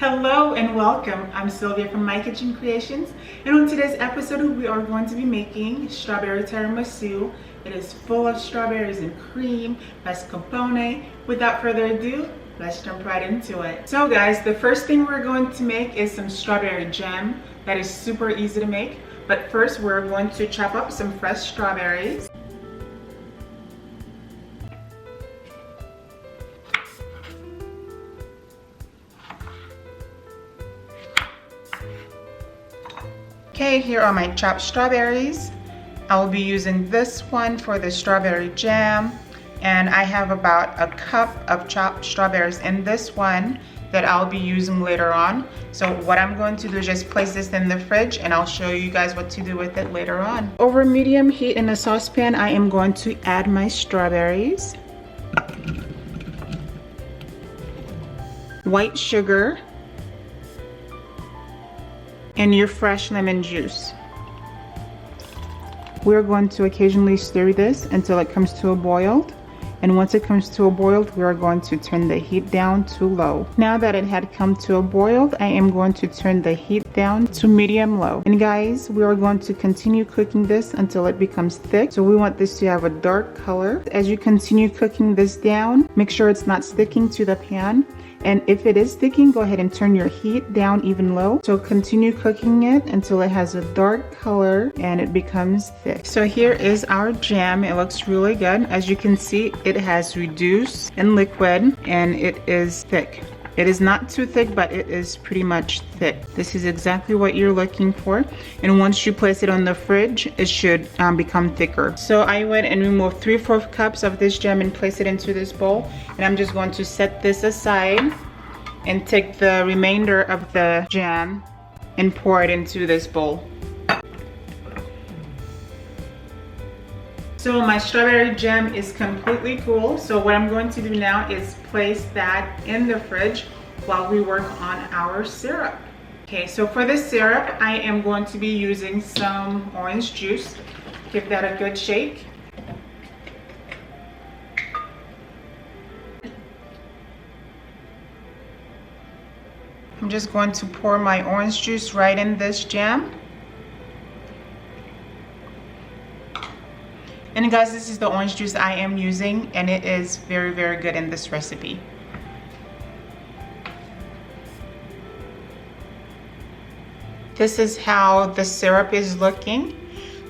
Hello and welcome. I'm Sylvia from My Kitchen Creations, and on today's episode we are going to be making strawberry tiramisu. It is full of strawberries and cream, mascarpone. Without further ado, let's jump right into it. So guys, the first thing we're going to make is some strawberry jam. That is super easy to make, but first we're going to chop up some fresh strawberries. Okay, here are my chopped strawberries. I will be using this one for the strawberry jam, and I have about a cup of chopped strawberries in this one that I'll be using later on. So what I'm going to do is just place this in the fridge, and I'll show you guys what to do with it later on. Over medium heat in a saucepan, I am going to add my strawberries, white sugar, and your fresh lemon juice. We're going to occasionally stir this until it comes to a boil, and once it comes to a boil, we are going to turn the heat down to low. Now that it had come to a boil, I am going to turn the heat down to medium low. And guys, we are going to continue cooking this until it becomes thick. So we want this to have a dark color. As you continue cooking this down, make sure it's not sticking to the pan. And if it is sticking, go ahead and turn your heat down even low. So continue cooking it until it has a dark color and it becomes thick. So here is our jam. It looks really good. As you can see, it has reduced in liquid and it is thick. It is not too thick, but it is pretty much thick. This is exactly what you're looking for. And once you place it on the fridge, it should become thicker. So I went and removed 3/4 cups of this jam and place it into this bowl. And I'm just going to set this aside and take the remainder of the jam and pour it into this bowl. So my strawberry jam is completely cool. So what I'm going to do now is place that in the fridge while we work on our syrup. Okay, so for the syrup, I am going to be using some orange juice. Give that a good shake. I'm just going to pour my orange juice right in this jam. And guys, this is the orange juice I am using, and it is very, very good in this recipe. This is how the syrup is looking.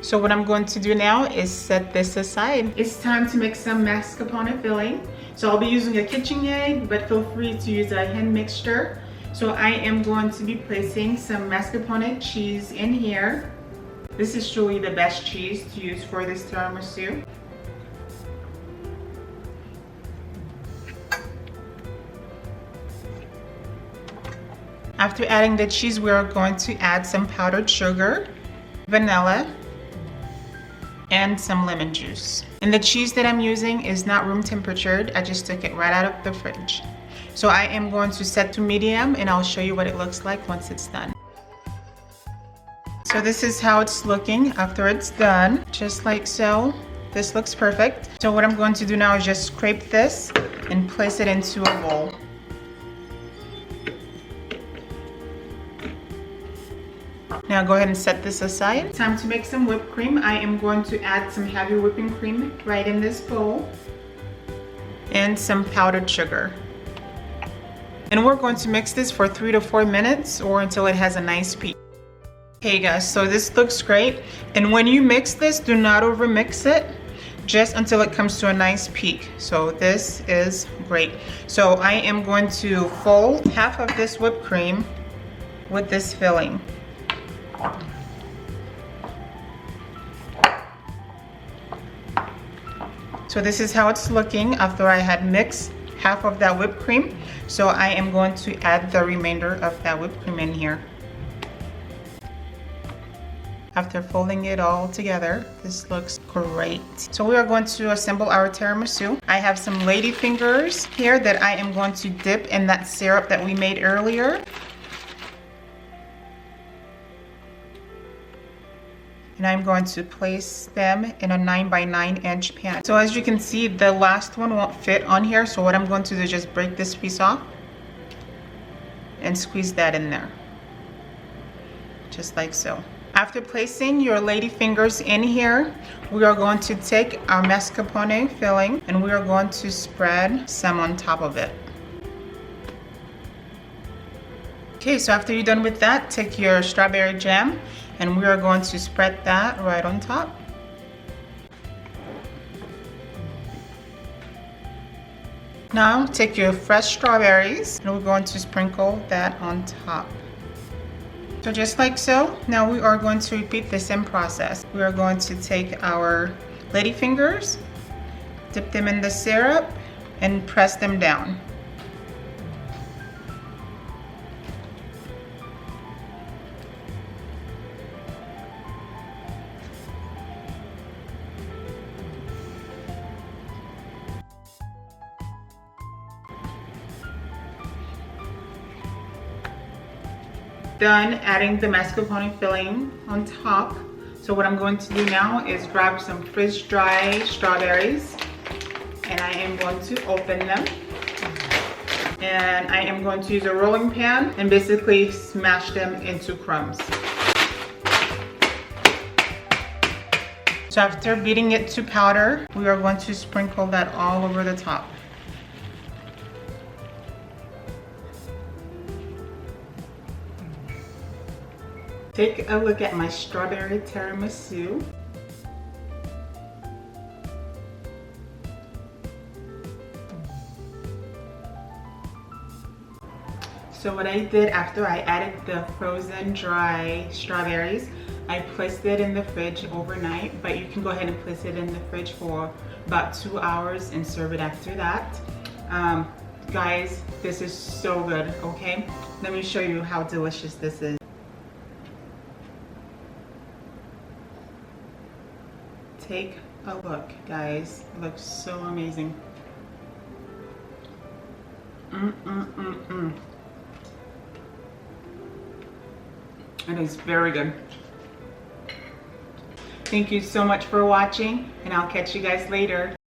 So what I'm going to do now is set this aside. It's time to make some mascarpone filling. So I'll be using a KitchenAid, but feel free to use a hand mixture. So I am going to be placing some mascarpone cheese in here. This is truly the best cheese to use for this tiramisu. After adding the cheese, we are going to add some powdered sugar, vanilla, and some lemon juice. And the cheese that I'm using is not room temperatured. I just took it right out of the fridge. So I am going to set to medium, and I'll show you what it looks like once it's done. So this is how it's looking after it's done, just like so. This looks perfect. So what I'm going to do now is just scrape this and place it into a bowl. Now go ahead and set this aside. Time to make some whipped cream. I am going to add some heavy whipping cream right in this bowl and some powdered sugar. And we're going to mix this for 3 to 4 minutes or until it has a nice peak. Hey guys, so this looks great, and when you mix this, do not over mix it, just until it comes to a nice peak. So this is great. So I am going to fold half of this whipped cream with this filling. So this is how it's looking after I had mixed half of that whipped cream. So I am going to add the remainder of that whipped cream in here. After folding it all together, this looks great. So we are going to assemble our tiramisu. I have some ladyfingers here that I am going to dip in that syrup that we made earlier. And I'm going to place them in a 9 by 9 inch pan. So as you can see, the last one won't fit on here. So what I'm going to do is just break this piece off. and squeeze that in there, just like so. After placing your lady fingers in here, we are going to take our mascarpone filling and we are going to spread some on top of it. Okay, so after you're done with that, take your strawberry jam and we are going to spread that right on top. Now take your fresh strawberries and we're going to sprinkle that on top. So just like so, now we are going to repeat the same process. We are going to take our lady fingers, dip them in the syrup, and press them down. Done adding the mascarpone filling on top. So what I'm going to do now is grab some freeze-dried strawberries and I am going to open them. And I am going to use a rolling pan and basically smash them into crumbs. So after beating it to powder, we are going to sprinkle that all over the top. Take a look at my strawberry tiramisu. So what I did after I added the frozen dry strawberries, I placed it in the fridge overnight, but you can go ahead and place it in the fridge for about 2 hours and serve it after that. Guys, this is so good, okay? Let me show you how delicious this is. Take a look, guys. It looks so amazing. It is very good. Thank you so much for watching, and I'll catch you guys later.